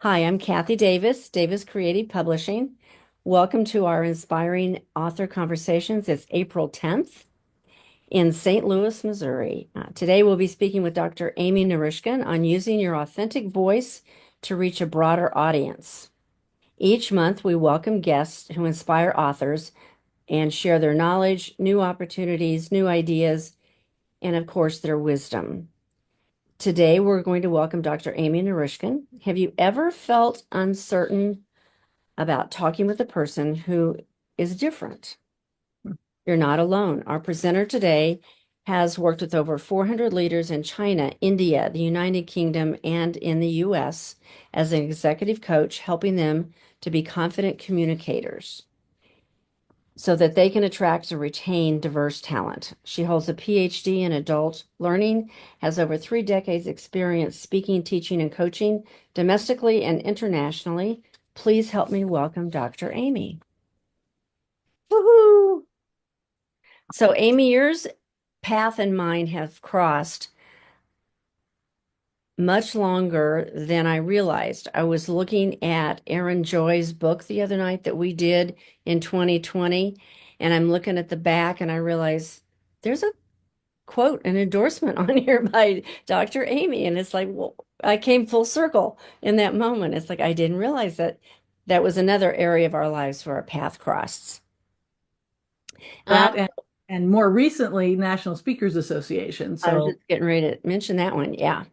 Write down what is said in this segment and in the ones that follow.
Hi, I'm Kathy Davis, Davis Creative Publishing. Welcome to our Inspiring Author Conversations. It's April 10th in St. Louis, Missouri. Today we'll be speaking with Dr. Amy Narishkin on using your authentic voice to reach a broader audience. Each month we welcome guests who inspire authors and share their knowledge, new opportunities, new ideas, and of course their wisdom. Today we're going to welcome Dr. Amy Narishkin. Have you ever felt uncertain about talking with a person who is different? You're not alone. Our presenter today has worked with over 400 leaders in China, India, the United Kingdom, and in the US as an executive coach, helping them to be confident communicators so that they can attract and retain diverse talent. She holds a PhD in adult learning, has over 3 decades experience speaking, teaching, and coaching domestically and internationally. Please help me welcome Dr. Amy. Woohoo! So, Amy, yours path and mine have crossed much longer than I realized. I was looking at Aaron Joy's book the other night that we did in 2020, and I'm looking at the back and I realize there's a quote, an endorsement on here by Dr. Amy. And it's like, well, I came full circle in that moment. It's like I didn't realize that that was another area of our lives where our path crossed. Um, That and more recently, National Speakers Association. I was So just getting ready to mention that one. Yeah.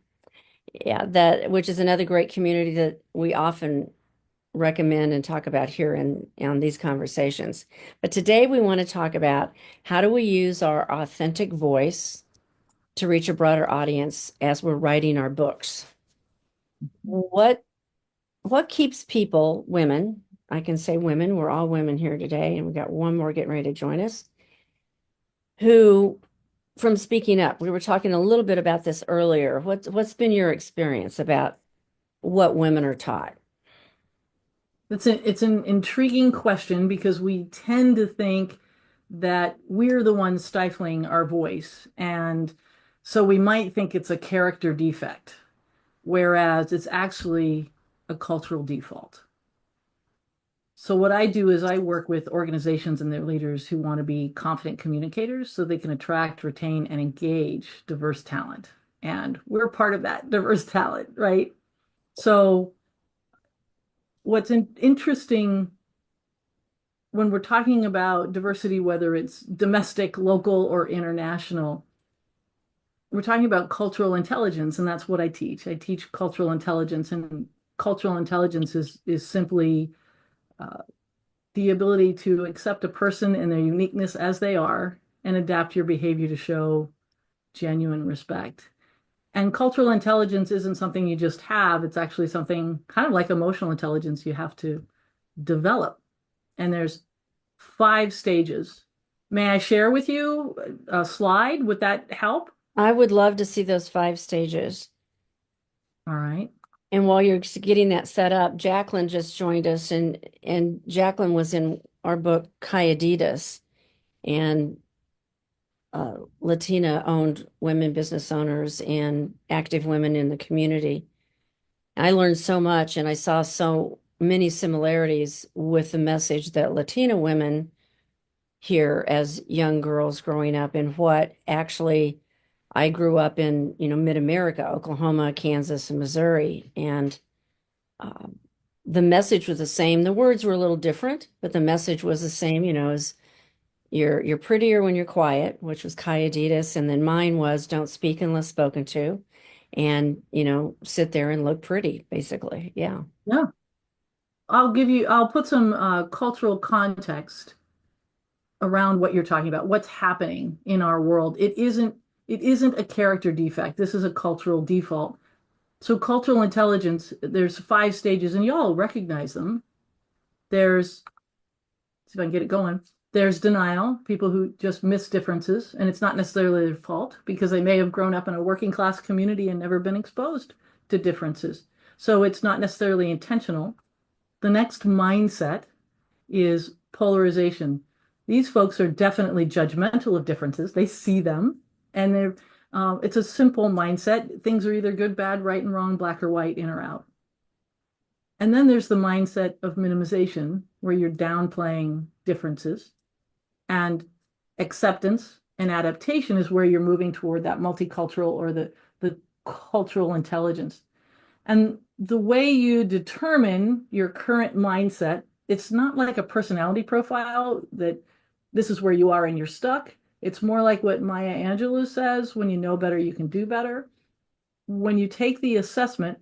Yeah, that which is another great community that we often recommend and talk about here in on these conversations. But today we want to talk about how do we use our authentic voice to reach a broader audience as we're writing our books. What what keeps people, women, I can say women, we're all women here today, and we got one more getting ready to join us, who from speaking up. We were talking a little bit about this earlier. What's been your experience about what women are taught? it's an intriguing question because we tend to think that we're the ones stifling our voice. And so we might think it's a character defect, whereas it's actually a cultural default. So what I do is I work with organizations and their leaders who want to be confident communicators so they can attract, retain, and engage diverse talent. And we're part of that diverse talent, right? So what's interesting when we're talking about diversity, whether it's domestic, local, or international, we're talking about cultural intelligence, and that's what I teach. I teach cultural intelligence, and cultural intelligence is simply uh, the ability to accept a person and their uniqueness as they are and adapt your behavior to show genuine respect. And cultural intelligence isn't something you just have, it's actually something kind of like emotional intelligence you have to develop. And there's 5 stages. May I share with you a slide? Would that help? I would love to see those 5 stages. All right. And while you're getting that set up, Jacqueline just joined us, and Jacqueline was in our book Cayaditas, and Latina-owned women business owners and active women in the community. I learned so much, and I saw so many similarities with the message that Latina women hear as young girls growing up, and what actually I grew up in, mid-America, Oklahoma, Kansas, and Missouri, and um, the message was the same. The words were a little different, but the message was the same, as you're prettier when you're quiet, which was Cayaditas, and then mine was don't speak unless spoken to, and sit there and look pretty, basically. Yeah. Yeah. I'll put some cultural context around what you're talking about, what's happening in our world. It isn't a character defect. This is a cultural default. So cultural intelligence, there's 5 stages, and y'all recognize them. There's, see if I can get it going. There's denial, people who just miss differences, and it's not necessarily their fault because they may have grown up in a working class community and never been exposed to differences. So it's not necessarily intentional. The next mindset is polarization. These folks are definitely judgmental of differences. They see them, and it's a simple mindset. Things are either good, bad, right and wrong, black or white, in or out. And then there's the mindset of minimization, where you're downplaying differences. And acceptance and adaptation is where you're moving toward that multicultural or the cultural intelligence. And the way you determine your current mindset, it's not like a personality profile that this is where you are and you're stuck. It's more like what Maya Angelou says, when you know better, you can do better. When you take the assessment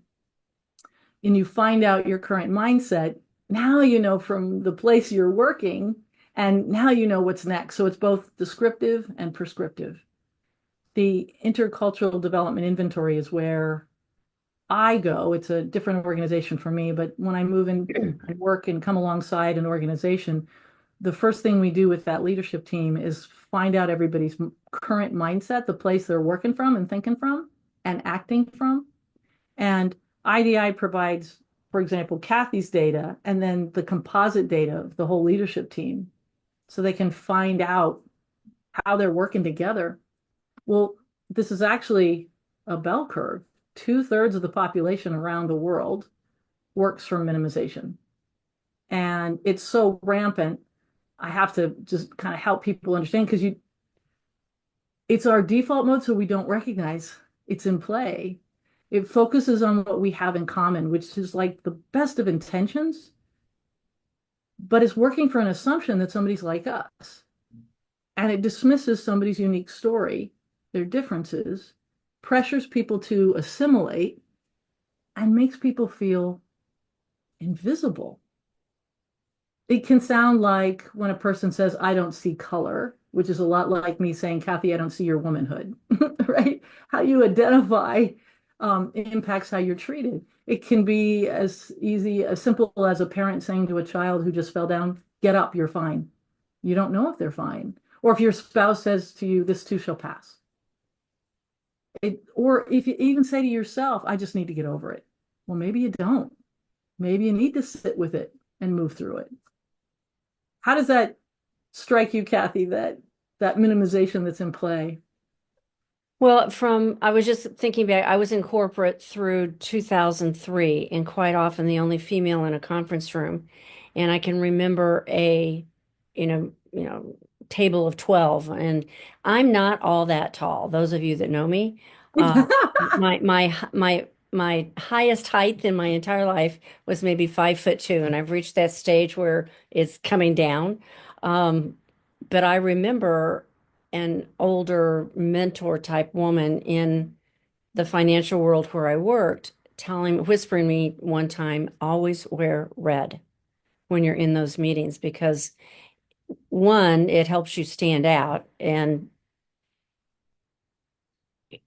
and you find out your current mindset, now you know from the place you're working, and now you know what's next. So it's both descriptive and prescriptive. The intercultural development inventory is where I go. It's a different organization for me, but when I move in and work and come alongside an organization, the first thing we do with that leadership team is find out everybody's current mindset, the place they're working from and thinking from and acting from. And IDI provides, for example, Kathy's data and then the composite data of the whole leadership team so they can find out how they're working together. Well, this is actually a bell curve. Two-thirds of the population around the world works from minimization. And it's so rampant. I have to just kind of help people understand because it's our default mode, so we don't recognize it's in play. It focuses on what we have in common, which is like the best of intentions, but it's working for an assumption that somebody's like us. And it dismisses somebody's unique story, their differences, pressures people to assimilate, and makes people feel invisible. It can sound like when a person says, I don't see color, which is a lot like me saying, Kathy, I don't see your womanhood, right? How you identify impacts how you're treated. It can be as easy, as simple as a parent saying to a child who just fell down, get up, you're fine. You don't know if they're fine. Or if your spouse says to you, this too shall pass. Or if you even say to yourself, I just need to get over it. Well, maybe you don't. Maybe you need to sit with it and move through it. How does that strike you, Kathy, that minimization that's in play? Well, I was just thinking back, I was in corporate through 2003 and quite often the only female in a conference room. And I can remember table of 12, and I'm not all that tall. Those of you that know me, uh, my highest height in my entire life was maybe 5'2", and I've reached that stage where it's coming down. Um, but I remember an older mentor type woman in the financial world where I worked whispering me one time, always wear red when you're in those meetings because one, it helps you stand out. And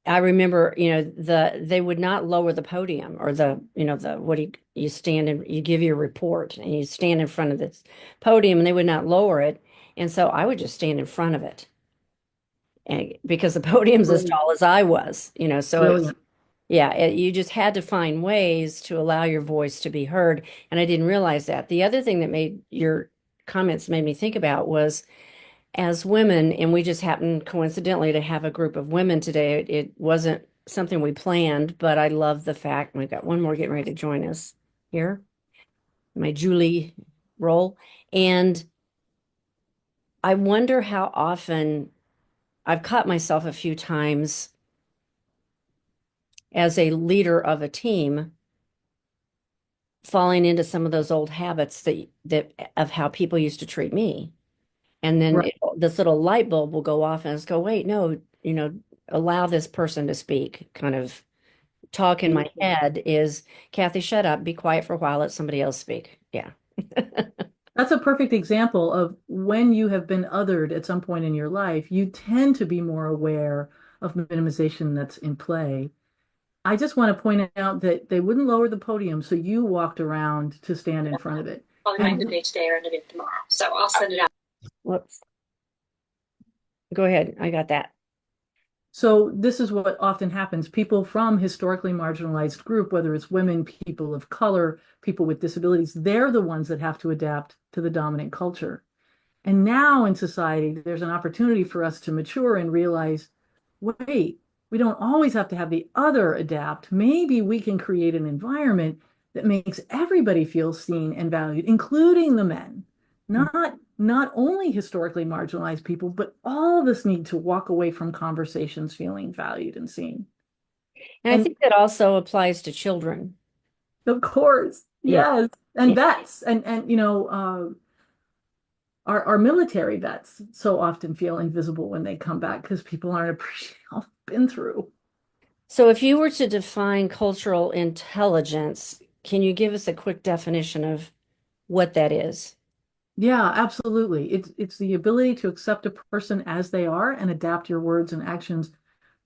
I remember, they would not lower the podium or you stand and you give your report and you stand in front of this podium and they would not lower it. And so I would just stand in front of it. And because the podium's as Brilliant. tall as I was, so Brilliant. you just had to find ways to allow your voice to be heard. And I didn't realize that. The other thing that made your comments made me think about was as women, and we just happened coincidentally to have a group of women today. It wasn't something we planned, but I love the fact we've got one more getting ready to join us here, my Julie role. And I wonder how often I've caught myself a few times as a leader of a team falling into some of those old habits that of how people used to treat me. And then Right. this little light bulb will go off and it's go, wait, no, allow this person to speak. Kind of talk in my Beautiful. head is, Kathy, shut up, be quiet for a while, let somebody else speak. Yeah. That's a perfect example of when you have been othered at some point in your life, you tend to be more aware of minimization that's in play. I just want to point out that they wouldn't lower the podium, so you walked around to stand in front of it. On my the page today or end of it tomorrow. So I'll send it out. Whoops. Go ahead. I got that. So this is what often happens. People from historically marginalized group, whether it's women, people of color, people with disabilities, they're the ones that have to adapt to the dominant culture. And now in society, there's an opportunity for us to mature and realize, wait, we don't always have to have the other adapt. Maybe we can create an environment that makes everybody feel seen and valued, including the men. Not only historically marginalized people, but all of us need to walk away from conversations feeling valued and seen. And I And think that also applies to children. of course, Yeah. yes, and Yeah. vets, and our military vets so often feel invisible when they come back because people aren't appreciating all they've been through. So if you were to define cultural intelligence, can you give us a quick definition of what that is? Yeah, absolutely. It's the ability to accept a person as they are and adapt your words and actions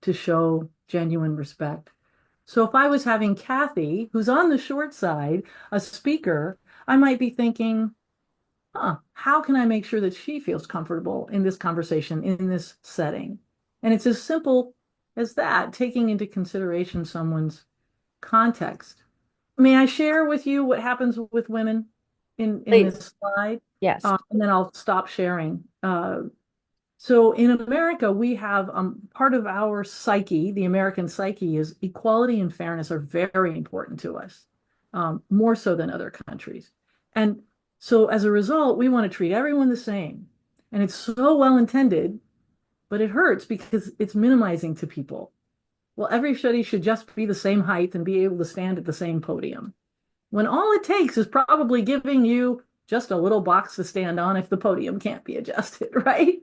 to show genuine respect. So if I was having Kathy, who's on the short side, a speaker, I might be thinking, how can I make sure that she feels comfortable in this conversation, in this setting? And it's as simple as that, taking into consideration someone's context. May I share with you what happens with women in Please. this slide? Yes. And then I'll stop sharing. So in America, we have part of our psyche, the American psyche, is equality and fairness are very important to us, more so than other countries. And so as a result, we want to treat everyone the same. And it's so well intended, but it hurts because it's minimizing to people. Well, everybody should just be the same height and be able to stand at the same podium. When all it takes is probably giving you just a little box to stand on if the podium can't be adjusted, right?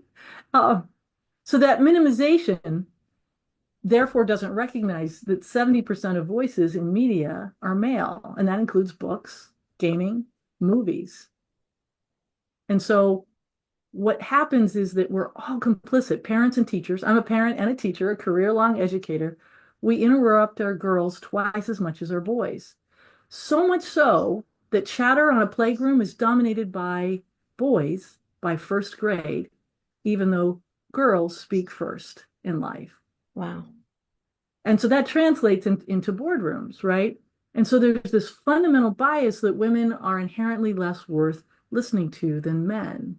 Uh, so that minimization therefore doesn't recognize that 70% of voices in media are male, and that includes books, gaming, movies. And so what happens is that we're all complicit, parents and teachers. I'm a parent and a teacher, a career-long educator. We interrupt our girls twice as much as our boys. So much so that chatter on a playground is dominated by boys by first grade, even though girls speak first in life. Wow. And so that translates into boardrooms, right? And so there's this fundamental bias that women are inherently less worth listening to than men.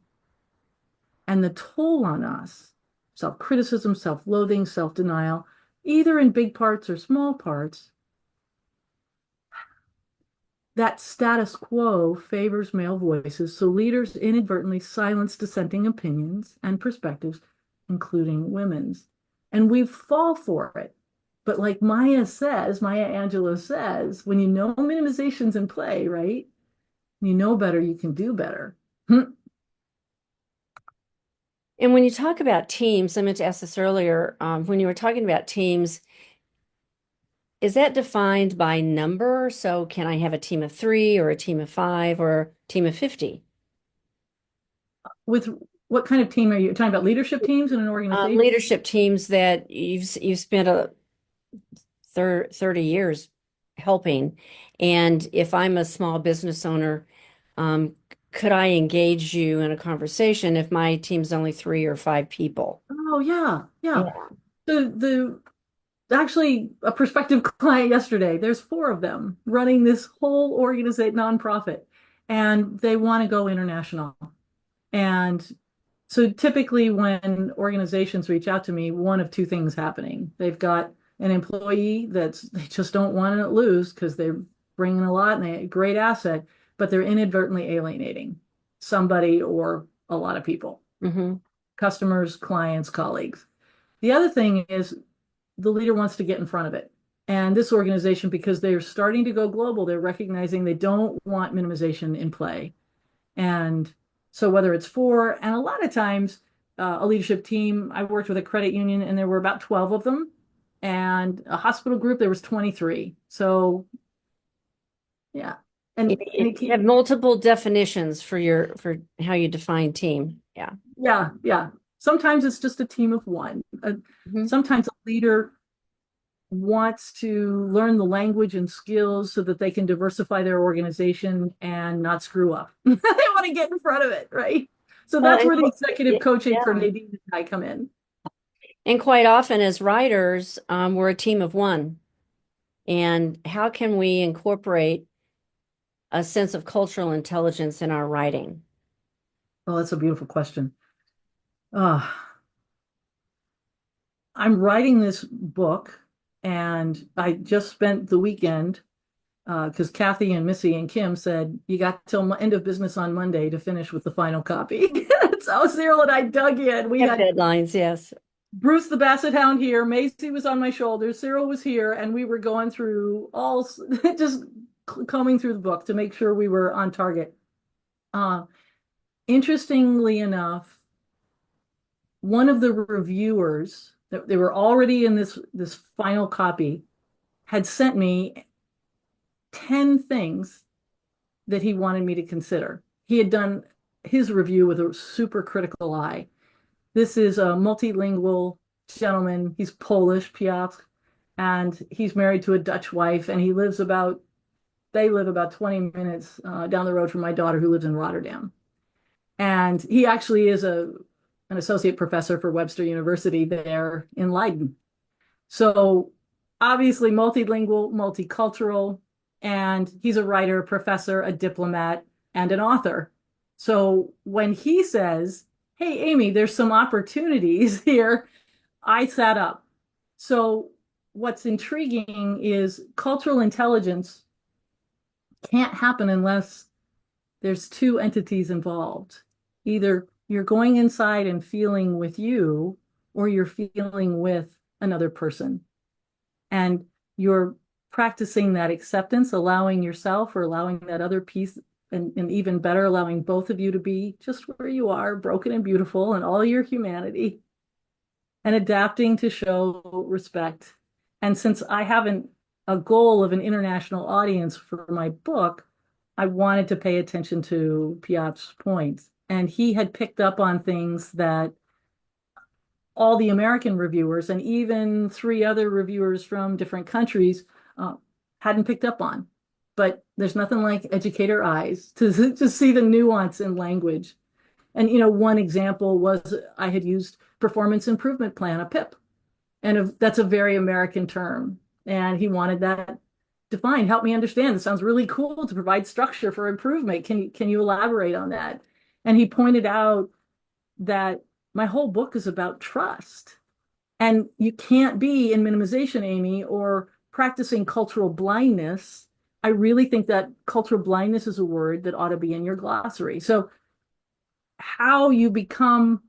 And the toll on us, self-criticism, self-loathing, self-denial, either in big parts or small parts, that status quo favors male voices, so leaders inadvertently silence dissenting opinions and perspectives, including women's. And we fall for it. But like Maya Angelou says, when you know minimization's in play, right? You know better, you can do better. And when you talk about teams, I meant to ask this earlier, when you were talking about teams, is that defined by number? So can I have a team of 3 or a team of 5 or a team of 50? With what kind of team are you talking about? Leadership teams in an organization? Leadership teams that you've spent 30 years helping. And if I'm a small business owner, could I engage you in a conversation if my team's only 3 or 5 people? Oh yeah, yeah. Yeah. The actually a prospective client yesterday, there's 4 of them running this whole organization nonprofit, and they want to go international. And so typically when organizations reach out to me, one of 2 things happening. They've got an employee they just don't want to lose because they're bringing a lot and they're a great asset, but they're inadvertently alienating somebody or a lot of people, Mm-hmm. customers, clients, colleagues. The other thing is the leader wants to get in front of it. And this organization, because they're starting to go global, they're recognizing they don't want minimization in play. And so whether it's 4, and a lot of times a leadership team, I worked with a credit union and there were about 12 of them, and a hospital group, there was 23. So yeah. You have multiple definitions for how you define team. Yeah. Yeah. Sometimes it's just a team of 1. Mhm. Sometimes a leader wants to learn the language and skills so that they can diversify their organization and not screw up. They want to get in front of it, right? So Well, that's where the executive coaching yeah. for Nadine and I come in. And quite often as writers, we're a team of 1. And how can we incorporate a sense of cultural intelligence in our writing? Well, that's a beautiful question. I'm writing this book, and I just spent the weekend because Kathy and Missy and Kim said you got till end of business on Monday to finish with the final copy. So Cyril and I dug in. We Have had deadlines, yes. Bruce the Basset Hound here, Macy was on my shoulder, Cyril was here, and we were going through all just combing through the book to make sure we were on target. Interestingly enough, one of the reviewers that they were already in this final copy had sent me 10 things that he wanted me to consider. He had done his review with a super critical eye. This is a multilingual gentleman. He's Polish, Piotr, and he's married to a Dutch wife, and they live about 20 minutes down the road from my daughter who lives in Rotterdam. And he actually is an associate professor for Webster University there in Leiden. So obviously multilingual, multicultural, and he's a writer, a professor, a diplomat, and an author. So when he says, hey, Amy, there's some opportunities here, I sat up. So what's intriguing is cultural intelligence can't happen unless there's two entities involved. Either you're going inside and feeling with you, or you're feeling with another person. And you're practicing that acceptance, allowing yourself or allowing that other piece, and even better, allowing both of you to be just where you are, broken and beautiful, and all your humanity, and adapting to show respect. And since I haven't a goal of an international audience for my book, I wanted to pay attention to Piotr's points. And he had picked up on things that all the American reviewers and even 3 other reviewers from different countries hadn't picked up on. But there's nothing like educator eyes to see the nuance in language. And, one example was I had used performance improvement plan, a PIP. And that's a very American term. And he wanted that defined. Help me understand. It sounds really cool to provide structure for improvement. Can you elaborate on that? And he pointed out that my whole book is about trust. And you can't be in minimization, Amy, or practicing cultural blindness. I really think that cultural blindness is a word that ought to be in your glossary. So how you become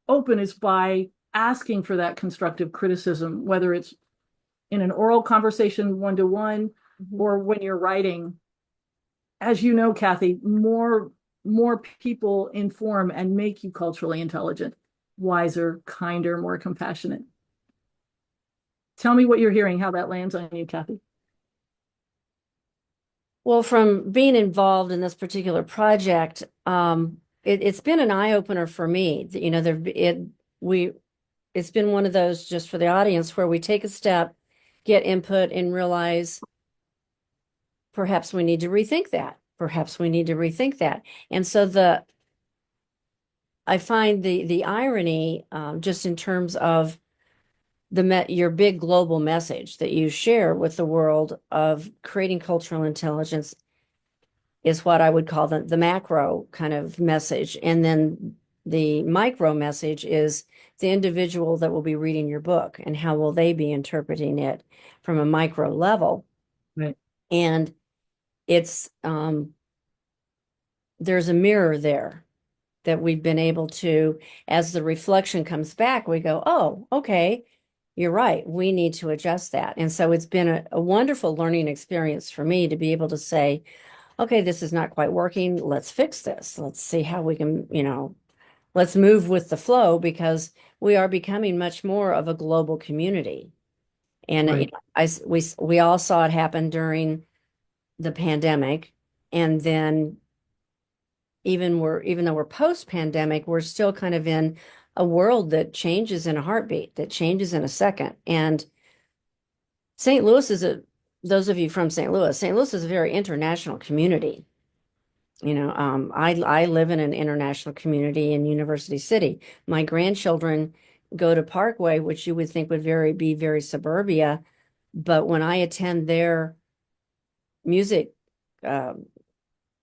open is by asking for that constructive criticism, whether it's in an oral conversation, one-to-one, or when you're writing. As you know, Kathy, more people inform and make you culturally intelligent, wiser, kinder, more compassionate. Tell me what you're hearing, how that lands on you, Kathy. Well, from being involved in this particular project, it's been an eye-opener for me. It's been one of those, just for the audience, where we take a step, get input, and realize perhaps we need to rethink that. Perhaps we need to rethink that. And so I find the irony, just in terms of your big global message that you share with the world of creating cultural intelligence, is what I would call the macro kind of message. And then the micro message is the individual that will be reading your book, and how will they be interpreting it from a micro level. Right. And it's there's a mirror there that we've been able to, as the reflection comes back, we go, oh, okay, you're right, we need to adjust that. And so it's been a wonderful learning experience for me to be able to say, okay, this is not quite working, let's fix this, let's see how we can, let's move with the flow, because we are becoming much more of a global community. And right. we all saw it happen during the pandemic, and then even though we're post-pandemic, we're still kind of in a world that changes in a heartbeat, that changes in a second. And St. Louis those of you from St. Louis is a very international community. I live in an international community in University City. My grandchildren go to Parkway, which you would think would be very suburbia, but when I attend their music, what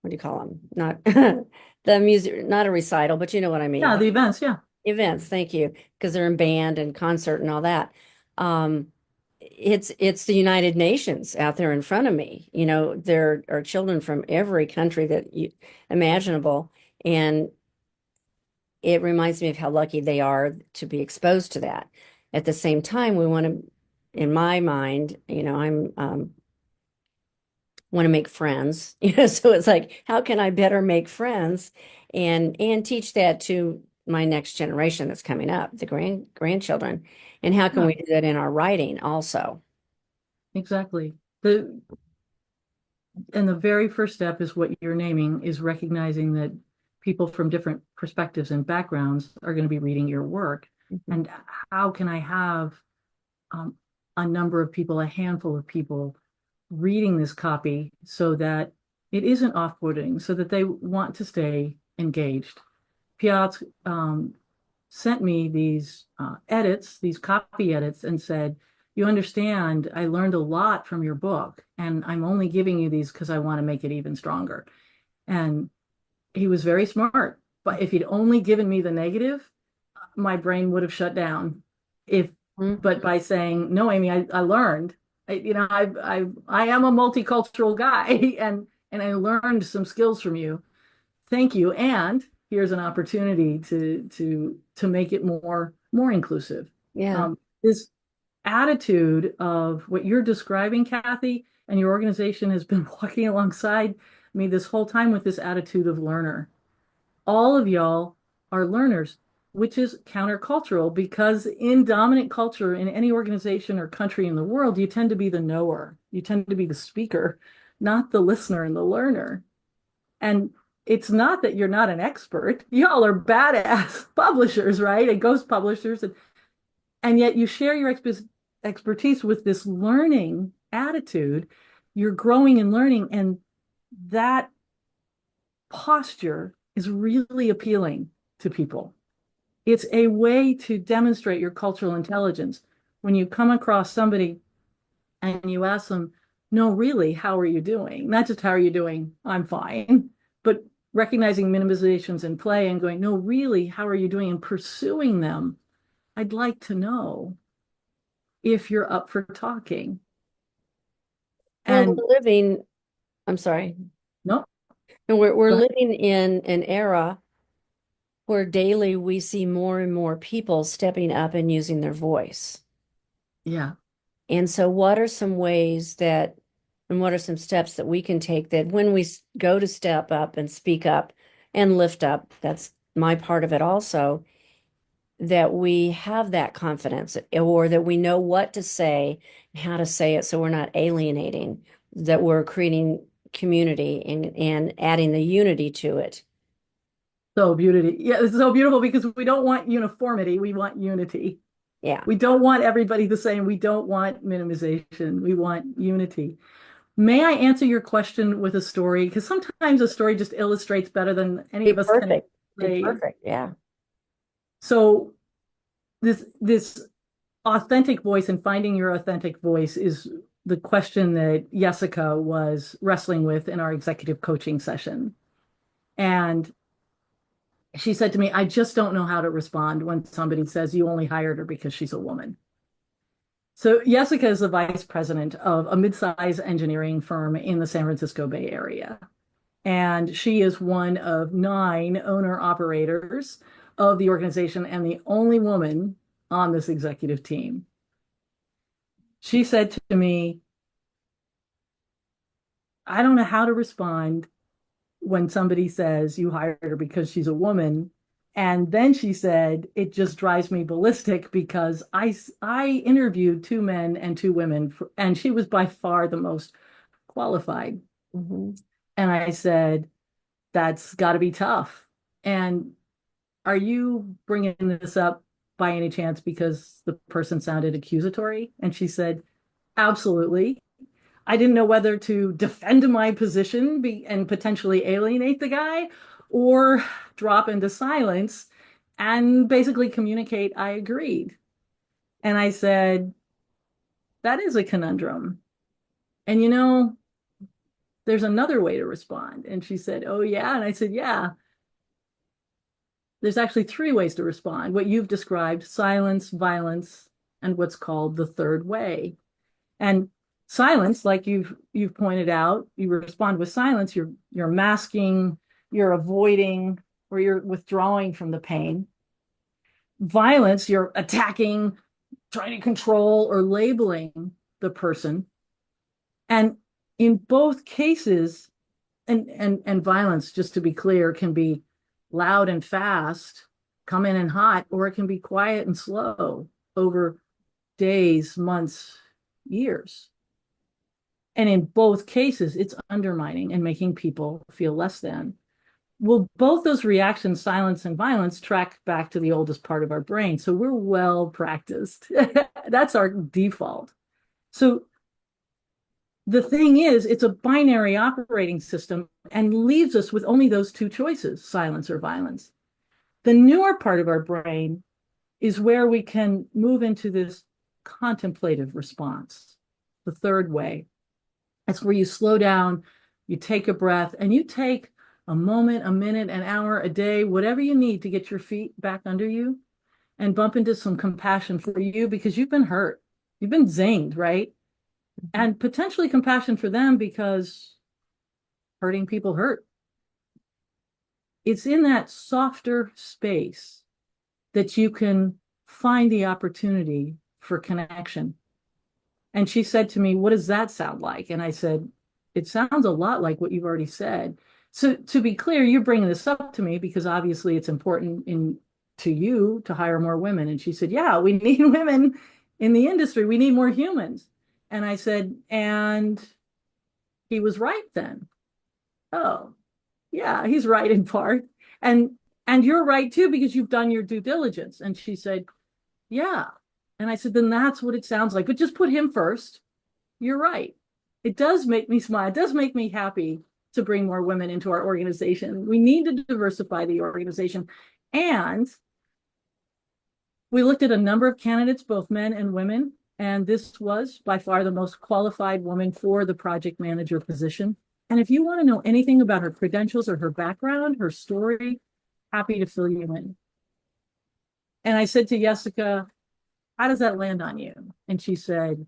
do you call them? Not the music, not a recital, but you know what I mean. Yeah, the events, yeah. Events, thank you, because they're in band and concert and all that. it's the United Nations out there in front of me. You know, there are children from every country that you imaginable, and it reminds me of how lucky they are to be exposed to that. At the same time, we want to, in my mind, you know, I'm want to make friends. You know, so it's like, how can I better make friends and teach that to my next generation that's coming up, the grandchildren, and how can Yeah, we do that in our writing also? exactly. And the very first step is what you're naming is recognizing that people from different perspectives and backgrounds are going to be reading your work. Mhm. And how can I have um, a number of people, a handful of people reading this copy so that it isn't off-putting, so that they want to stay engaged. Piotr sent me these edits, these copy edits, and said, "You understand, I learned a lot from your book, and I'm only giving you these because I want to make it even stronger." And he was very smart. But if he'd only given me the negative, my brain would have shut down. If, Mhm. but by saying, "No, Amy, I learned, I am a multicultural guy, and I learned some skills from you. Thank you. And here's an opportunity to make it more inclusive." Yeah. This attitude of what you're describing, Kathy, and your organization has been walking alongside me this whole time with this attitude of learner. All of y'all are learners, which is countercultural because in dominant culture in any organization or country in the world, you tend to be the knower. You tend to be the speaker, not the listener and the learner. And it's not that you're not an expert. Y'all are badass publishers, right? And ghost publishers. And yet you share your expertise with this learning attitude. You're growing and learning. And that posture is really appealing to people. It's a way to demonstrate your cultural intelligence. When you come across somebody and you ask them, "No, really, how are you doing?" Not just how are you doing, "I'm fine," but recognizing minimizations in play and going, "No, really, how are you doing?" and pursuing them. "I'd like to know if you're up for talking." Well, And I'm sorry. no, And we're go ahead. living in an era where daily we see more and more people stepping up and using their voice. Yeah. And so, what are some ways that, and what are some steps that we can take that when we go to step up and speak up and lift up, that's my part of it also, that we have that confidence or that we know what to say and how to say it so we're not alienating, that we're creating community and adding the unity to it. So beauty. Yeah, it's so beautiful because we don't want uniformity. We want unity. Yeah. We don't want everybody the same. We don't want minimization. We want unity. May I answer your question with a story? Because sometimes a story just illustrates better than any Be of us can perfect. Be explain. perfect. Yeah. So this authentic voice and finding your authentic voice is the question that Jessica was wrestling with in our executive coaching session. And she said to me, "I just don't know how to respond when somebody says you only hired her because she's a woman." So Jessica is the vice president of a mid-size engineering firm in the San Francisco Bay Area. And she is one of 9 owner operators of the organization and the only woman on this executive team. She said to me, "I don't know how to respond when somebody says you hired her because she's a woman." And then she said, "It just drives me ballistic because I interviewed 2 men and 2 women, and she was by far the most qualified." Mhm. And I said, "That's got to be tough." And are you bringing this up by any chance because the person sounded accusatory? And she said, "Absolutely. I didn't know whether to defend my position and potentially alienate the guy or drop into silence and basically communicate I agreed." And I said, "That is a conundrum. And there's another way to respond." And she said, "Oh, yeah." And I said, "Yeah, there's actually 3 ways to respond. What you've described, silence, violence, and what's called the third way." And silence, like you've pointed out, you respond with silence, you're masking, you're avoiding, or you're withdrawing from the pain. Violence, you're attacking, trying to control or labeling the person. And in both cases, and violence, just to be clear, can be loud and fast, come in and hot, or it can be quiet and slow over days, months, years. And in both cases, it's undermining and making people feel less than. Well, both those reactions, silence and violence, track back to the oldest part of our brain. So we're well practiced. That's our default. So the thing is, it's a binary operating system and leaves us with only those two choices, silence or violence. The newer part of our brain is where we can move into this contemplative response, the third way. That's where you slow down, you take a breath, and you take a moment, a minute, an hour, a day, whatever you need to get your feet back under you and bump into some compassion for you because you've been hurt. You've been zinged, right? And potentially compassion for them because hurting people hurt. It's in that softer space that you can find the opportunity for connection. And she said to me, "What does that sound like?" And I said, "It sounds a lot like what you've already said." So to be clear, you're bringing this up to me because obviously it's important to you to hire more women. And she said, "Yeah, we need women in the industry. We need more humans." And I said, "And he was right then." "Oh, yeah, he's right in part. And you're right too, because you've done your due diligence." And she said, "Yeah." And I said, "Then that's what it sounds like. But just put him first. You're right. It does make me smile. It does make me happy to bring more women into our organization. We need to diversify the organization." And we looked at a number of candidates, both men and women, and this was by far the most qualified woman for the project manager position. And if you want to know anything about her credentials or her background, her story, happy to fill you in. And I said to Jessica, "How does that land on you?" And she said,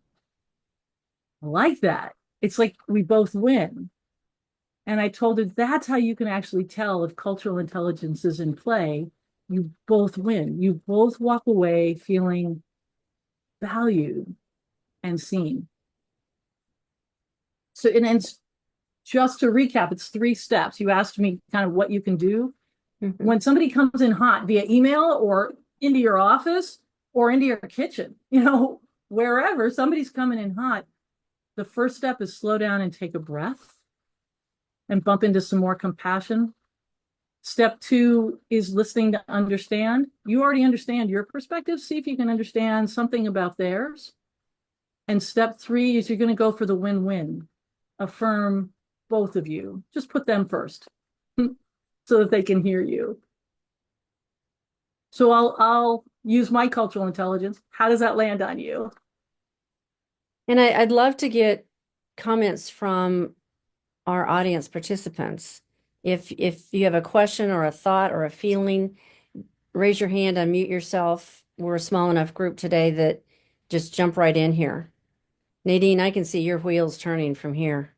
"I like that. It's like we both win." And I told her that's how you can actually tell if cultural intelligence is in play. You both win. You both walk away feeling valued and seen. So, and just to recap, it's 3 steps. You asked me kind of what you can do. Mhm. When somebody comes in hot via email or into your office or into your kitchen, wherever somebody's coming in hot, the first step is slow down and take a breath and bump into some more compassion. Step 2 is listening to understand. You already understand your perspective. See if you can understand something about theirs. And step 3 is you're going to go for the win-win. Affirm both of you. Just put them first so that they can hear you. So I'll use my cultural intelligence. How does that land on you? And I'd love to get comments from our audience participants. If you have a question or a thought or a feeling, raise your hand, unmute yourself. We're a small enough group today that just jump right in here. Nadine, I can see your wheels turning from here.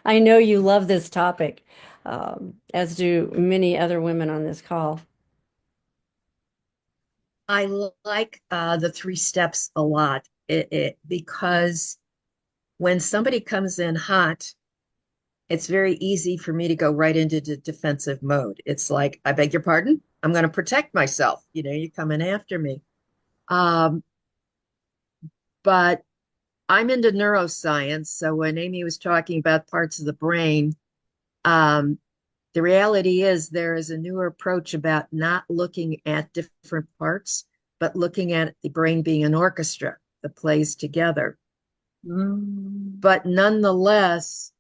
I know you love this topic, as do many other women on this call. I like the 3 steps a lot because when somebody comes in hot, it's very easy for me to go right into the defensive mode. It's like, I beg your pardon, I'm going to protect myself. You're coming after me. But I'm into neuroscience. So when Amy was talking about parts of the brain, the reality is there is a newer approach about not looking at different parts, but looking at the brain being an orchestra that plays together. But nonetheless,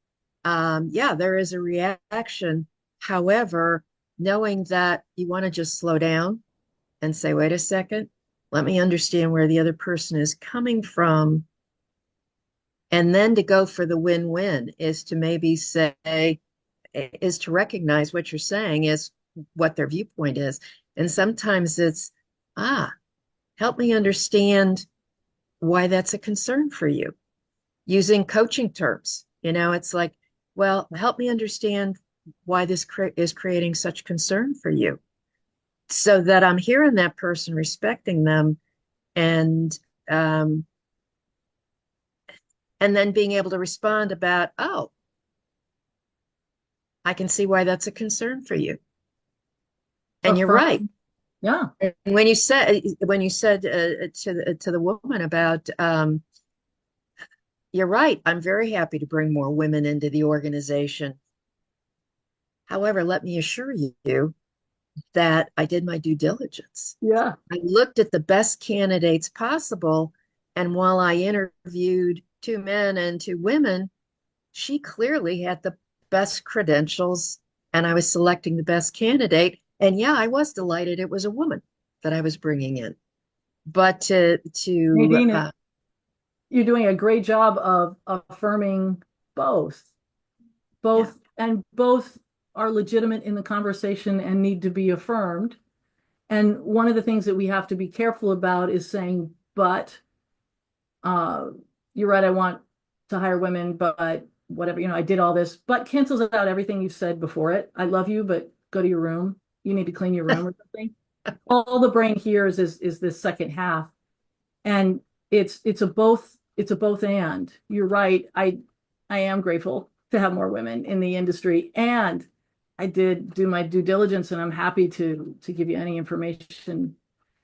there is a reaction. However, knowing that you want to just slow down and say, wait a second, let me understand where the other person is coming from. And then to go for the win-win is to maybe say, is to recognize what you're saying is what their viewpoint is. And sometimes it's, help me understand why that's a concern for you. Using coaching terms, it's like, well, help me understand why this is creating such concern for you, so that I'm hearing that person, respecting them, and um, and then being able to respond about, oh, I can see why that's a concern for you. And you're right. Affirm. Yeah. And when you said to the woman about, you're right, I'm very happy to bring more women into the organization. However, let me assure you that I did my due diligence. Yeah. I looked at the best candidates possible, and while I interviewed 2 men and 2 women, she clearly had the best credentials, and I was selecting the best candidate. And yeah, I was delighted it was a woman that I was bringing in. But Nadine, you're doing a great job of affirming both. Both and both are legitimate in the conversation and need to be affirmed. And one of the things that we have to be careful about is saying, but you're right, I want to hire women, but whatever, I did all this, but cancels out everything you've said before it. I love you, but go to your room. You need to clean your room or something. All the brain hears is this second half. And it's a both and. You're right. I am grateful to have more women in the industry, and I did do my due diligence, and I'm happy to give you any information.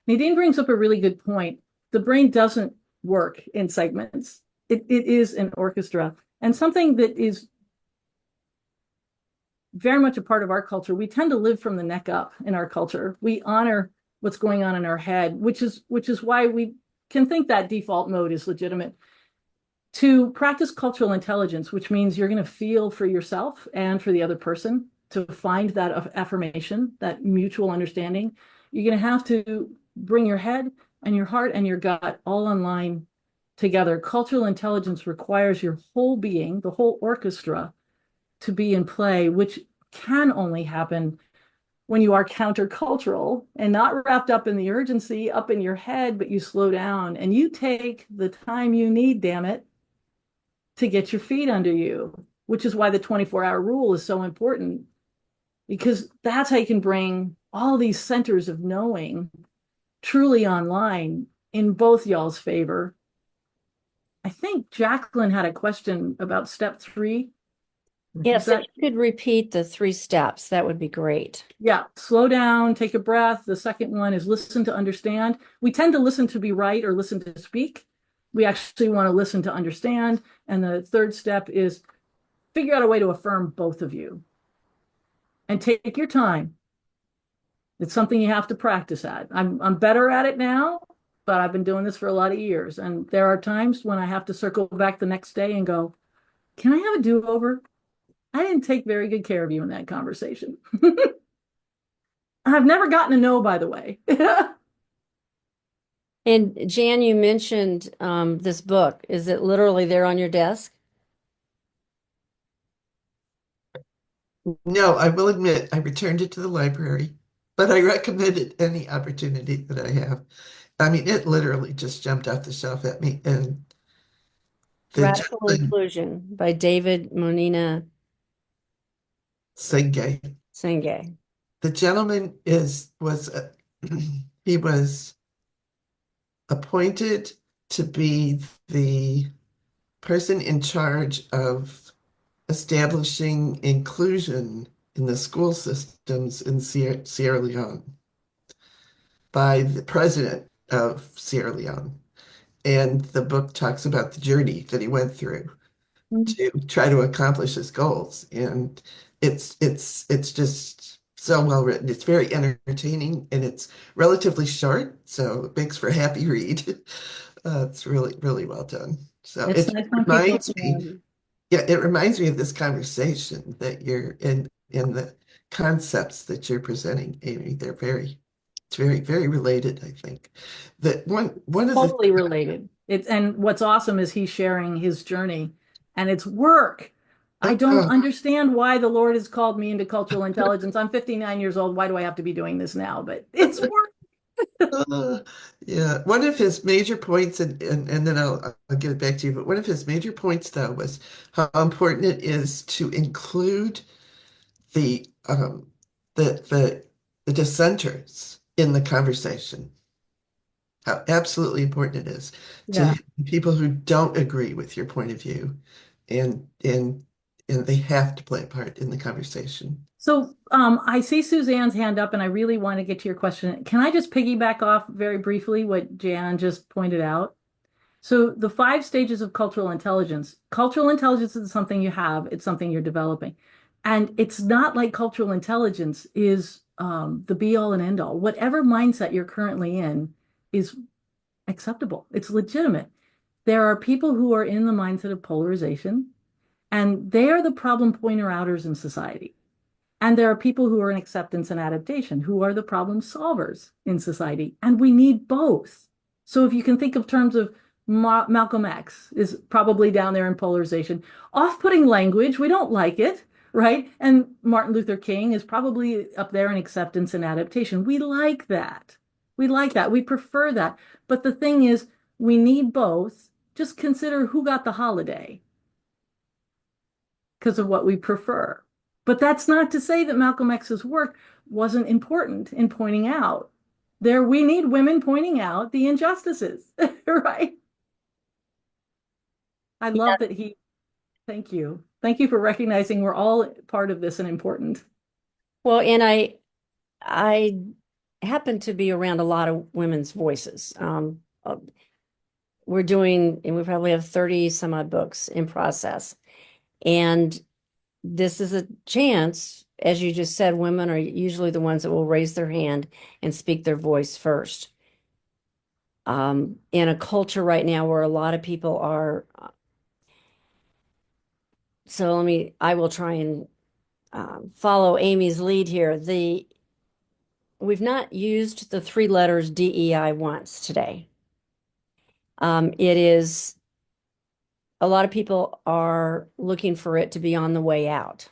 Nadine brings up a really good point. The brain doesn't work in segments. It is an orchestra, and something that is very much a part of our culture. We tend to live from the neck up in our culture. We honor what's going on in our head, which is why we can think that default mode is legitimate. To practice cultural intelligence, which means you're going to feel for yourself and for the other person, to find that affirmation, that mutual understanding, you're going to have to bring your head and your heart and your gut all online together. Cultural intelligence requires your whole being, the whole orchestra, to be in play, which can only happen when you are countercultural and not wrapped up in the urgency up in your head, but you slow down and you take the time you need, damn it, to get your feet under you, which is why the 24-hour rule is so important, because that's how you can bring all these centers of knowing truly online in both y'all's favor. I think Jacqueline had a question about step 3. Yes, if you could repeat the 3 steps, that would be great. Yeah, slow down, take a breath. The second one is listen to understand. We tend to listen to be right or listen to speak. We actually want to listen to understand. And the third step is figure out a way to affirm both of you. And take your time. It's something you have to practice at. I'm better at it now, but I've been doing this for a lot of years. And there are times when I have to circle back the next day and go, can I have a do-over? I didn't take very good care of you in that conversation. I've never gotten a no, by the way. And Jan, you mentioned this book. Is it literally there on your desk? No, I will admit I returned it to the library, but I recommend it any opportunity that I have. I mean, it literally just jumped off the shelf at me. And the Radical gentleman, Inclusion by David Monina Senge, Senge. the gentleman he was appointed to be the person in charge of establishing inclusion in the school systems in Sierra Leone by the president of Sierra Leone. And the book talks about the journey that he went through to try to accomplish his goals. And it's just so well written. It's very entertaining, and it's relatively short, so it makes for a happy read. It's really, really well done. So It's it nice when reminds people- me, yeah, it reminds me of this conversation that you're in the concepts that you're presenting, Amy. It's very, very related, I think. That one of Totally related. And what's awesome is he's sharing his journey, and it's work. I don't understand why the Lord has called me into cultural intelligence. I'm 59 years old. Why do I have to be doing this now? But it's work. Uh, yeah, one of his major points, and then I'll get it back to you, but one of his major points, though, was how important it is to include the the the the dissenters in the conversation. How absolutely important it is to Yeah. have people who don't agree with your point of view, and and and they have to play a part in the conversation. So I see Suzanne's hand up, and I really want to get to your question. Can I just piggyback off very briefly what Jan just pointed out? So the 5 stages of cultural intelligence is something you have, it's something you're developing. And it's not like cultural intelligence is the be all and end all. Whatever mindset you're currently in is acceptable. It's legitimate. There are people who are in the mindset of polarization, and they are the problem pointer outers in society. And there are people who are in acceptance and adaptation, who are the problem solvers in society. And we need both. So if you can think of terms of Malcolm X is probably down there in polarization, off-putting language, we don't like it, right? And Martin Luther King is probably up there in acceptance and adaptation. We like that. We like that. We prefer that. But the thing is, we need both. Just consider who got the holiday because of what we prefer. But that's not to say that Malcolm X's work wasn't important in pointing out there, we need women pointing out the injustices, right? I love that he, thank you. Thank you for recognizing we're all part of this and important. Well, and I happen to be around a lot of women's voices. We're doing, and we probably have 30 some odd books in process. And this is a chance, as you just said, women are usually the ones that will raise their hand and speak their voice first. In a culture right now where a lot of people are, so I will try and follow Amy's lead here. We've not used the 3 letters DEI once today. It is, a lot of people are looking for it to be on the way out.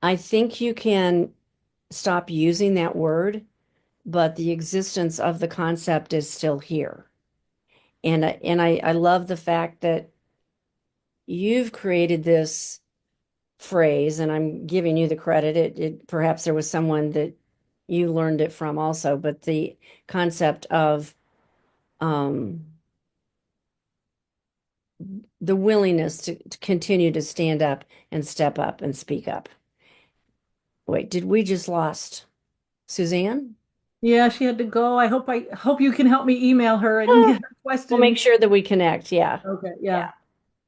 I think you can stop using that word, but the existence of the concept is still here. And I love the fact that you've created this phrase, and I'm giving you the credit. It perhaps there was someone that you learned it from also, but the concept of the willingness to continue to stand up and step up and speak up. Wait, did we just lost Suzanne? Yeah, she had to go. I hope you can help me email her and get her We'll make question. sure that we connect. Yeah. Okay, Yeah.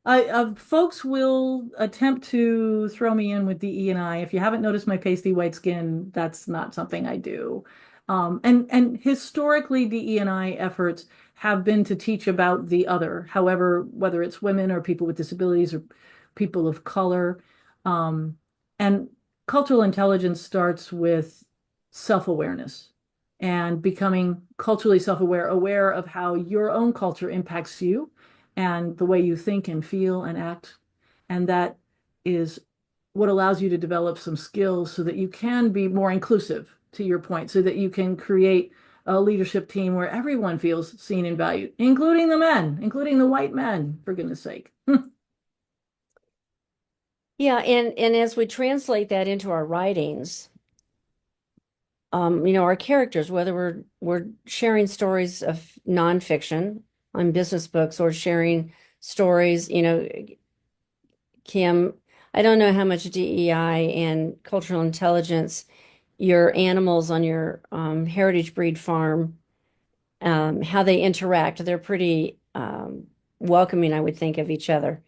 yeah. Folks will attempt to throw me in with DE&I. If you haven't noticed my pasty white skin, that's not something I do. And historically, DE&I efforts have been to teach about the other, however, whether it's women or people with disabilities or people of color. And cultural intelligence starts with self-awareness and becoming culturally self-aware, aware of how your own culture impacts you and the way you think and feel and act. And that is what allows you to develop some skills so that you can be more inclusive, to your point, so that you can create a leadership team where everyone feels seen and valued, including the men, including the white men, for goodness sake. Yeah, and as we translate that into our writings, our characters, whether we're sharing stories of nonfiction on business books or sharing stories, Kim, I don't know how much DEI and cultural intelligence your animals on your heritage breed farm, how they interact. They're pretty welcoming, I would think, of each other.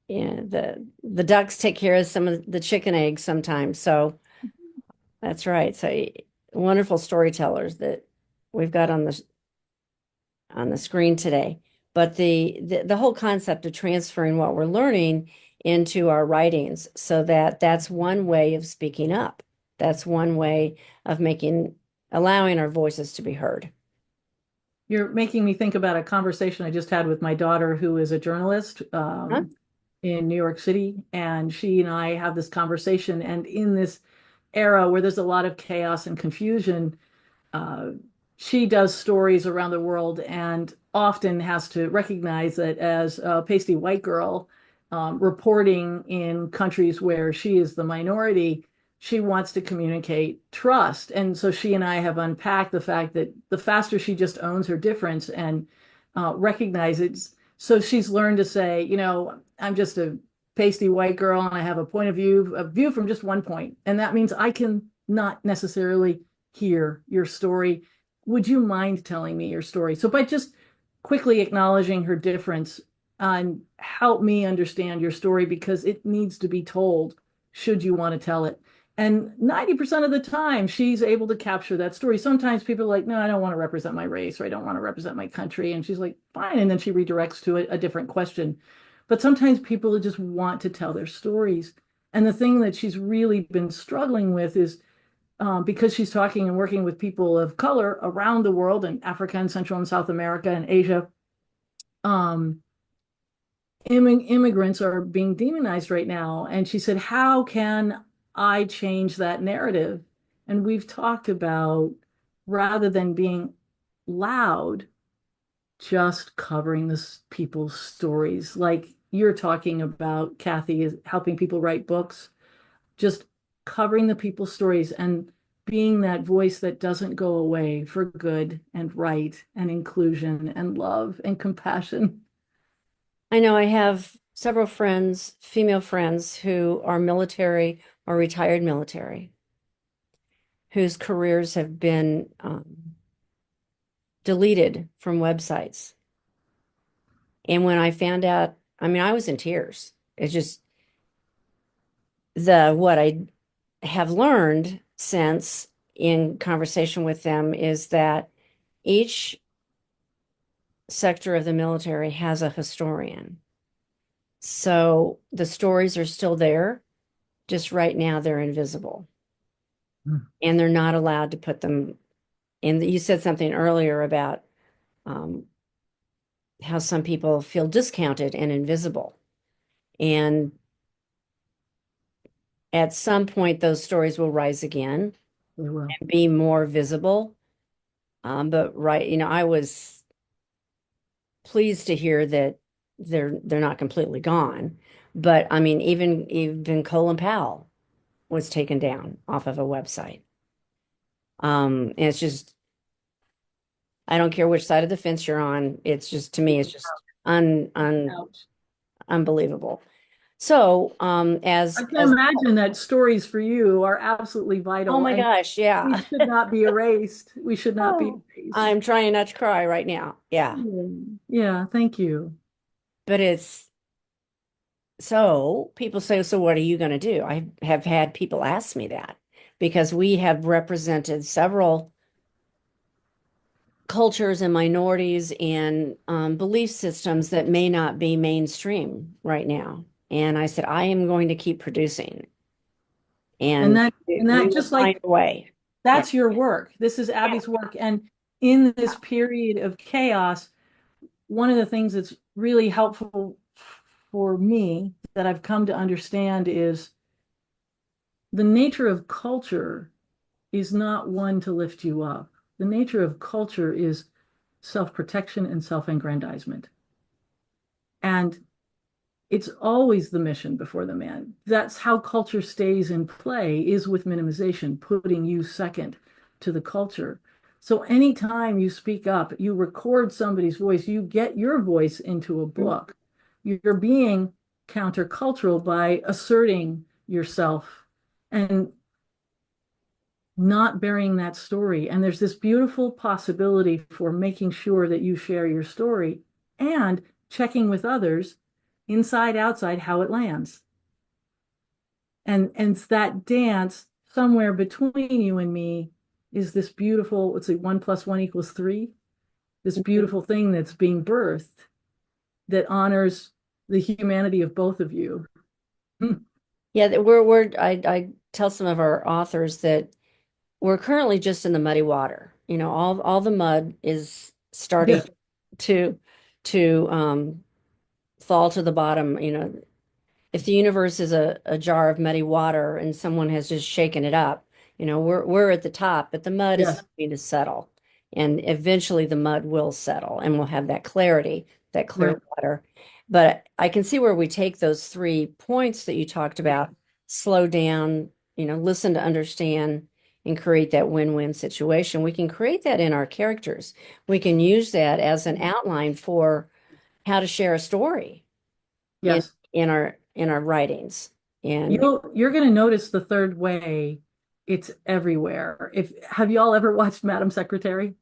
Yeah, the ducks take care of some of the chicken eggs sometimes. So that's right. So wonderful storytellers that we've got on the screen today. But the whole concept of transferring what we're learning into our writings, so that's one way of speaking up. That's one way of allowing our voices to be heard. You're making me think about a conversation I just had with my daughter, who is a journalist Huh? in New York City. And she and I have this conversation. And in this era where there's a lot of chaos and confusion, uh, she does stories around the world and often has to recognize that as a pasty white girl reporting in countries where she is the minority, she wants to communicate trust. And so she and I have unpacked the fact that the faster she just owns her difference and recognizes, so she's learned to say, I'm just a pasty white girl and I have a point of view, a view from just one point. And that means I can not necessarily hear your story. Would you mind telling me your story? So by just quickly acknowledging her difference and help me understand your story because it needs to be told should you want to tell it. And 90% of the time, she's able to capture that story. Sometimes people are like, no, I don't want to represent my race or I don't want to represent my country. And she's like, fine. And then she redirects to a different question. But sometimes people just want to tell their stories. And the thing that she's really been struggling with is because she's talking and working with people of color around the world in Africa and Central and South America and Asia, immigrants are being demonized right now. And she said, how can I change that narrative? And we've talked about rather than being loud, just covering this people's stories. Like you're talking about, Kathy, is helping people write books, just covering the people's stories and being that voice that doesn't go away for good and right and inclusion and love and compassion. I know I have several friends, female friends, who are military or retired military, whose careers have been deleted from websites. And when I found out, I mean, I was in tears. It's just what I have learned since in conversation with them is that each sector of the military has a historian. So the stories are still there, just right now they're invisible. And they're not allowed to put them in. You said something earlier about how some people feel discounted and invisible. And at some point, those stories will rise again They will. and be more visible. But I was pleased to hear that they're not completely gone. But I mean, even Colin Powell was taken down off of a website. And it's just, I don't care which side of the fence you're on. It's just, to me, it's just Ouch. unbelievable. So, I can imagine that stories for you are absolutely vital. oh my and gosh, we yeah. should not be erased. We should not be Oh, erased. I'm trying not to cry right now. Yeah. Yeah, thank you. But so people say, so what are you going to do? I have had people ask me that because we have represented several cultures and minorities and belief systems that may not be mainstream right now. And I said, I am going to keep producing. And that we will just find like a way. that's your work. This is Abby's work. And in this period of chaos, one of the things that's really helpful for me that I've come to understand is the nature of culture is not one to lift you up. The nature of culture is self-protection and self-aggrandizement. And it's always the mission before the man. That's how culture stays in play, is with minimization, putting you second to the culture. So anytime you speak up, you record somebody's voice, you get your voice into a book. You're being countercultural by asserting yourself and not burying that story. And there's this beautiful possibility for making sure that you share your story and checking with others inside, outside, how it lands. And it's that dance somewhere between you and me is this beautiful, let's say 1+1=3, this beautiful thing that's being birthed that honors the humanity of both of you. Yeah, I tell some of our authors that we're currently just in the muddy water. All the mud is starting to fall to the bottom. If the universe is a jar of muddy water and someone has just shaken it up, You know, we're at the top, but the mud is Yes. going to settle. And eventually the mud will settle and we'll have that clarity, that clear Right. water. But I can see where we take those 3 points that you talked about, slow down, you know, listen to understand and create that win-win situation. We can create that in our characters. We can use that as an outline for how to share a story in Yes. in our writings. And You're going to notice the third way. It's everywhere. If have you all ever watched Madam Secretary?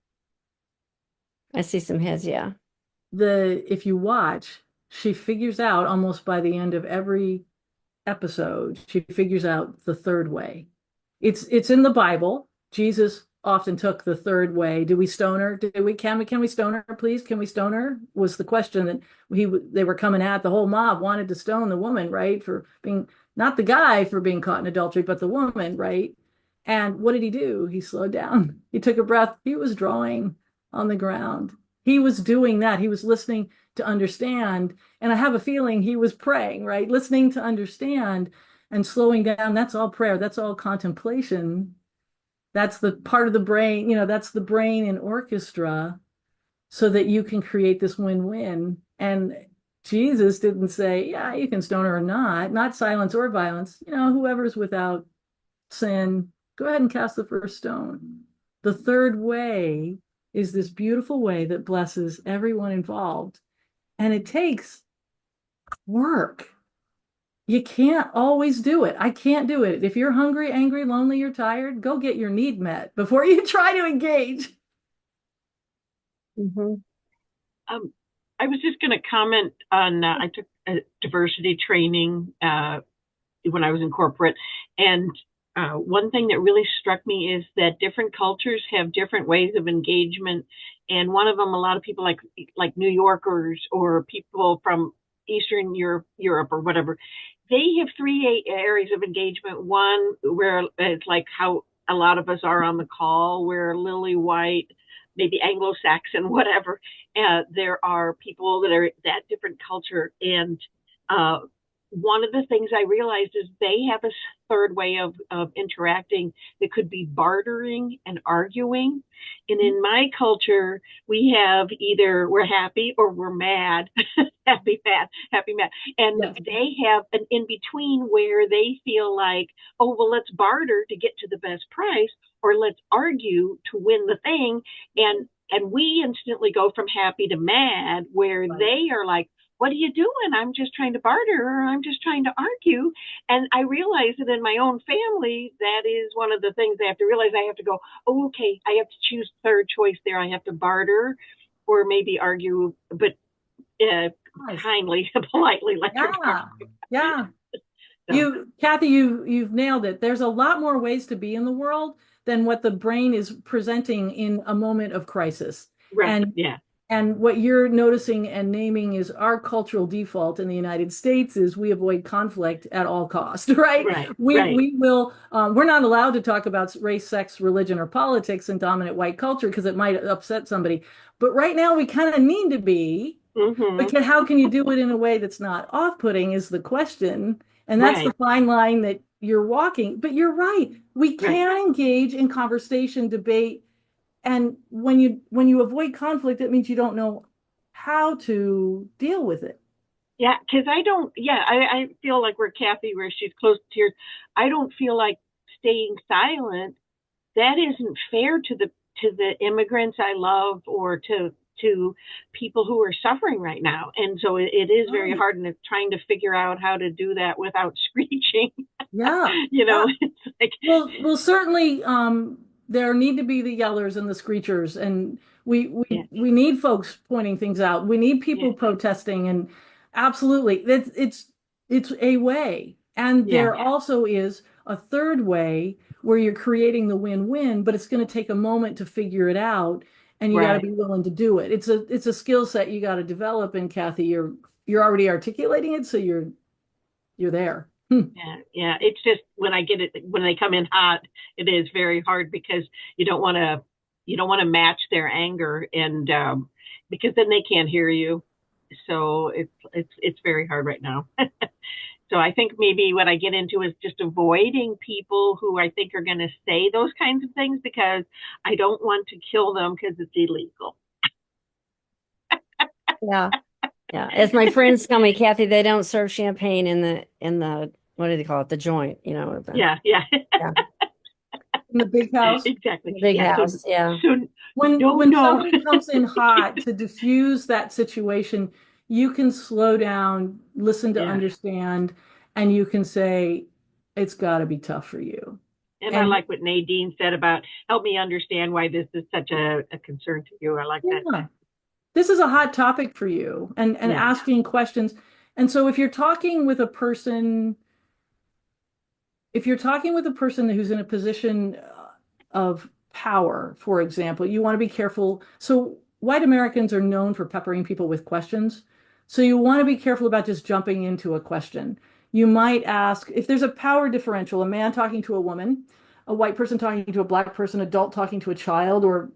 I see some heads, yeah. If you watch, she figures out almost by the end of every episode, she figures out the third way. It's in the Bible. Jesus often took the third way. Do we stone her? Can we stone her, please? Can we stone her? Was the question that they were coming at. The whole mob wanted to stone the woman, right? For being not the guy for being caught in adultery, but the woman, right? And what did he do? He slowed down. He took a breath. He was drawing on the ground. He was doing that. He was listening to understand. And I have a feeling he was praying, right? Listening to understand and slowing down. That's all prayer. That's all contemplation. That's the part of the brain, that's the brain in orchestra so that you can create this win-win. And Jesus didn't say, yeah, you can stone her or not silence or violence. Whoever's without sin, go ahead and cast the first stone. The third way is this beautiful way that blesses everyone involved. And it takes work. You can't always do it. I can't do it. If you're hungry, angry, lonely, or tired, go get your need met before you try to engage. Mhm. I was just going to comment on, I took a diversity training when I was in corporate. And one thing that really struck me is that different cultures have different ways of engagement. And one of them, a lot of people like New Yorkers or people from Eastern Europe or whatever, they have 3 areas of engagement. One where it's like how a lot of us are on the call, where lily white, maybe Anglo-Saxon, whatever. There are people that are that different culture. And one of the things I realized is they have a third way of interacting that could be bartering and arguing. And in my culture, we have either we're happy or we're mad, happy, mad, happy, mad. And Yes. they have an in between where they feel like, oh, well, let's barter to get to the best price, or let's argue to win the thing. And we instantly go from happy to mad, where Right. they are like, what are you doing? I'm just trying to barter, or I'm just trying to argue. And I realize that in my own family, that is one of the things I have to realize. I have to go, oh, okay, I have to choose third choice there. I have to barter or maybe argue, but Nice. kindly, politely, like you're Yeah. talking. Yeah. So, Kathy, you've nailed it. There's a lot more ways to be in the world than what the brain is presenting in a moment of crisis. right, And yeah. And what you're noticing and naming is our cultural default in the United States is we avoid conflict at all cost, right? Right, We right. we will we're not allowed to talk about race, sex, religion, or politics in dominant white culture because it might upset somebody. But right now we kind of need to be. Mm-hmm. But how can you do it in a way that's not off-putting is the question. And that's the Right, fine line that you're walking. But you're right. We right. can engage in conversation, debate, and when you avoid conflict, it means you don't know how to deal with it. Yeah, because I feel like where Kathy, where she's close to tears, I don't feel like staying silent. That isn't fair to the immigrants I love, or to people who are suffering right now. And so it is very Right. hard, and it's trying to figure out how to do that without screeching. Yeah. It's like, Well, certainly, there need to be the yellers and the screechers, and we yeah, we we need folks pointing things out. We need people yeah, protesting, and absolutely, it's a way. And yeah, there also is a third way where you're creating the win-win, but it's going to take a moment to figure it out, and you got to right. be willing to do it. It's a skill set you got to develop, and Kathy, you're already articulating it, so you're there. Yeah, yeah. It's just when I get it, when they come in hot, it is very hard because you don't want to match their anger, and because then they can't hear you. So it's very hard right now. So I think maybe what I get into is just avoiding people who I think are going to say those kinds of things because I don't want to kill them because it's illegal. Yeah. Yeah. As my friends tell me, Kathy, they don't serve champagne in the what do they call it? The joint, Yeah, yeah, yeah, In the big house. exactly. the big Yeah, house. Yeah. so When don't know. somebody comes in hot to diffuse that situation, you can slow down, listen to Yeah. understand, and you can say, it's got to be tough for you. And I And- like what Nadine said about help me understand why this is such a concern to you. I like that. Yeah. This is a hot topic for you and Yeah. asking questions. And so if you're talking with a person, who's in a position of power, for example, you want to be careful. So white Americans are known for peppering people with questions. So you want to be careful about just jumping into a question. You might ask if there's a power differential, a man talking to a woman, a white person talking to a black person, adult talking to a child, or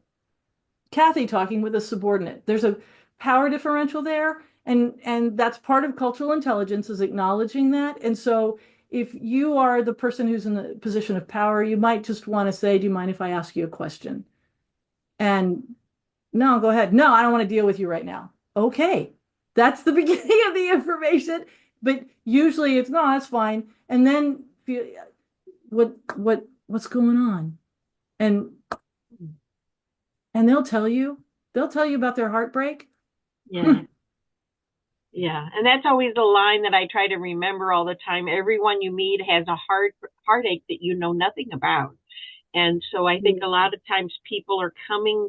Kathy talking with a subordinate. There's a power differential there, and that's part of cultural intelligence is acknowledging that. And so if you are the person who's in the position of power, you might just want to say, do you mind if I ask you a question? And no, go ahead. No, I don't want to deal with you right now. Okay. That's the beginning of the information, but usually it's no, that's fine. And then what's going on? And they'll tell you about their heartbreak. Yeah. Yeah. And that's always the line that I try to remember all the time. Everyone you meet has a heartache that you know nothing about. And so I think a lot of times people are coming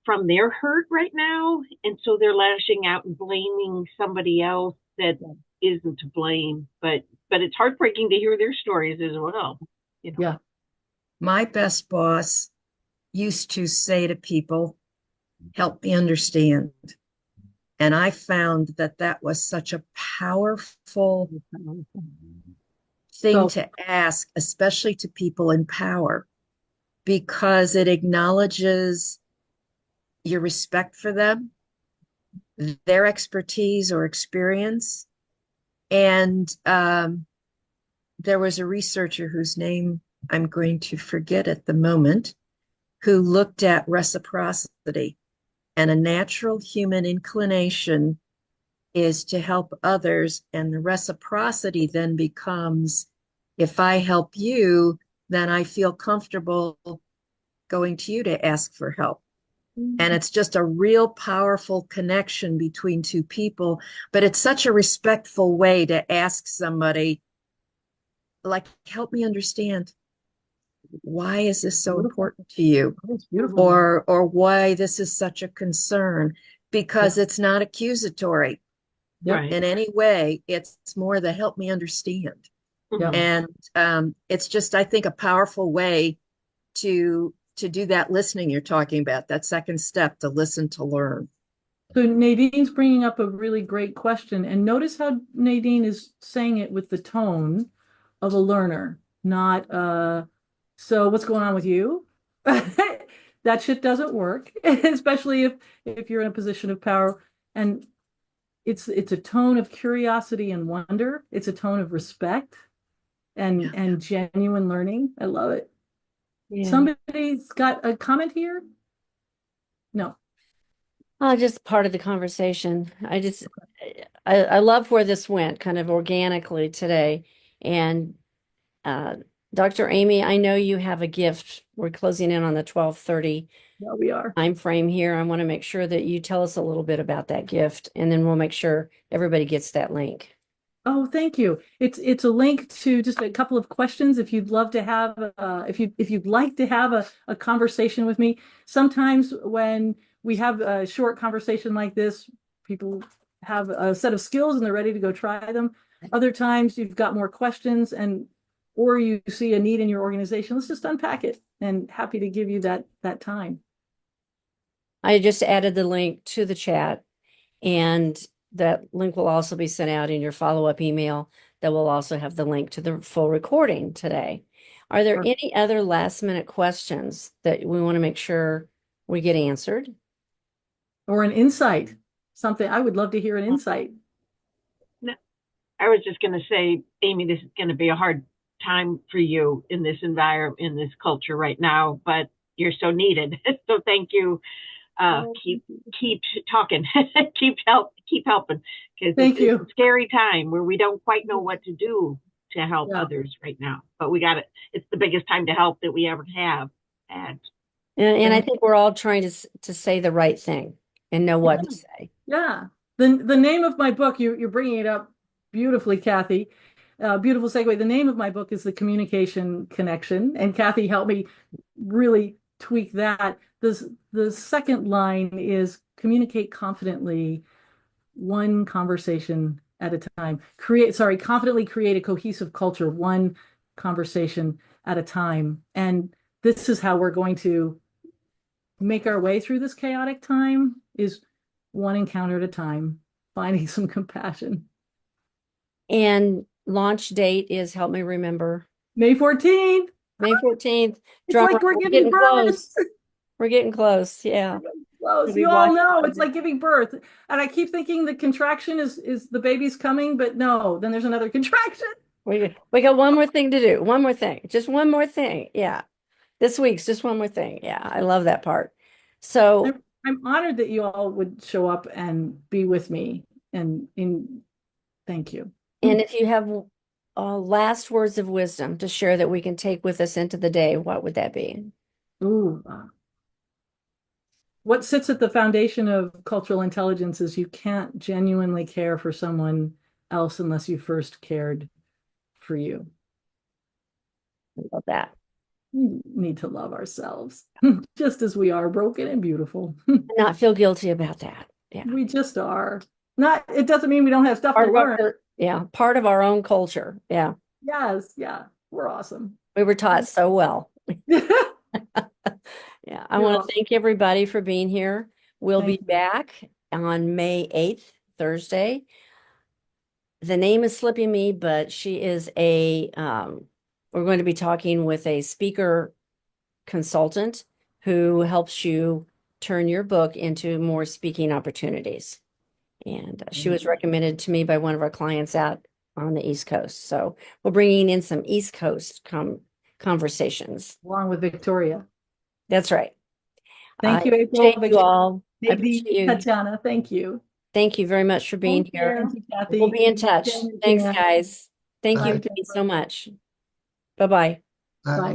from their hurt right now. And so they're lashing out and blaming somebody else that isn't to blame. But it's heartbreaking to hear their stories as well. Yeah. My best boss used to say to people, help me understand. And I found that was such a powerful thing to ask, especially to people in power, because it acknowledges your respect for them, their expertise or experience. And there was a researcher whose name I'm going to forget at the moment, who looked at reciprocity. And a natural human inclination is to help others. And the reciprocity then becomes, if I help you, then I feel comfortable going to you to ask for help. And it's just a real powerful connection between two people. But it's such a respectful way to ask somebody, like, help me understand. Why is this so important to you? It's beautiful. Or why this is such a concern? Because it's not accusatory Right. in any way. It's more the help me understand. Yeah. And it's just, I think, a powerful way to do that listening you're talking about, that second step, to listen, to learn. So Nadine's bringing up a really great question. And notice how Nadine is saying it with the tone of a learner, not so what's going on with you? That shit doesn't work, especially if you're in a position of power. And it's a tone of curiosity and wonder. It's a tone of respect and genuine learning. I love it. Yeah. Somebody's got a comment here? No. Just part of the conversation. I love where this went kind of organically today. And Dr. Amy, I know you have a gift. We're closing in on the 12:30 Yeah, we are. time frame here. I want to make sure that you tell us a little bit about that gift, and then we'll make sure everybody gets that link. Oh, thank you. It's a link to just a couple of questions if you'd love to have if you'd like to have a conversation with me. Sometimes when we have a short conversation like this, people have a set of skills and they're ready to go try them. Other times you've got more questions or you see a need in your organization. Let's just unpack it, and happy to give you that time. I just added the link to the chat, and that link will also be sent out in your follow-up email that will also have the link to the full recording today. Are there Sure. any other last-minute questions that we want to make sure we get answered? Or an insight, something I would love to hear an insight. I was just going to say, Amy, this is going to be a hard time for you in this environment, in this culture right now, but you're so needed. So thank you. Keep talking, keep helping, because Thank it's you. a scary time where we don't quite know what to do to help Yeah. others right now. But we got it. It's the biggest time to help that we ever have. And And I think we're all trying to say the right thing and know what to say. Yeah. The name of my book, you're bringing it up beautifully, Kathy. Beautiful segue. The name of my book is The Communication Connection, and Kathy helped me really tweak that. The second line is communicate confidently, one conversation at a time. Confidently create a cohesive culture, one conversation at a time. And this is how we're going to make our way through this chaotic time, is one encounter at a time, finding some compassion. And launch date is, help me remember, May 14th. May 14th. It's Drum like we're roll. giving birth. Close. We're getting close. Yeah. Close. We You all watch- know it's like giving birth. And I keep thinking the contraction is the baby's coming, but no, then there's another contraction. We got one more thing to do. One more thing. Just one more thing. Yeah. This week's just one more thing. Yeah. I love that part. So I'm honored that you all would show up and be with me. And thank you. and if you have last words of wisdom to share that we can take with us into the day, what would that be? Ooh. What sits at the foundation of cultural intelligence is you can't genuinely care for someone else unless you first cared for you. I love that. We need to love ourselves just as we are, broken and beautiful. Not feel guilty about that. Yeah. We just are. Not, it doesn't mean we don't have stuff to learn. Yeah. Part of our own culture. Yeah. Yes, yeah, we're awesome. We were taught so well. Yeah. I You're want welcome. to thank everybody for being here. We'll be Thank you. back on May 8th, Thursday. The name is slipping me, but she is we're going to be talking with a speaker consultant who helps you turn your book into more speaking opportunities. And she was recommended to me by one of our clients out on the East Coast. So we're bringing in some East Coast conversations. Along with Victoria. That's right. Thank I you, April. appreciate you all. I Maybe appreciate you. Tatiana, thank you. Thank you very much for being Thank you. here. Thank you, Kathy. We'll be in touch. Thank you, Thanks, Tina. guys. Thank you Bye. so much. Bye-bye. Bye. Bye.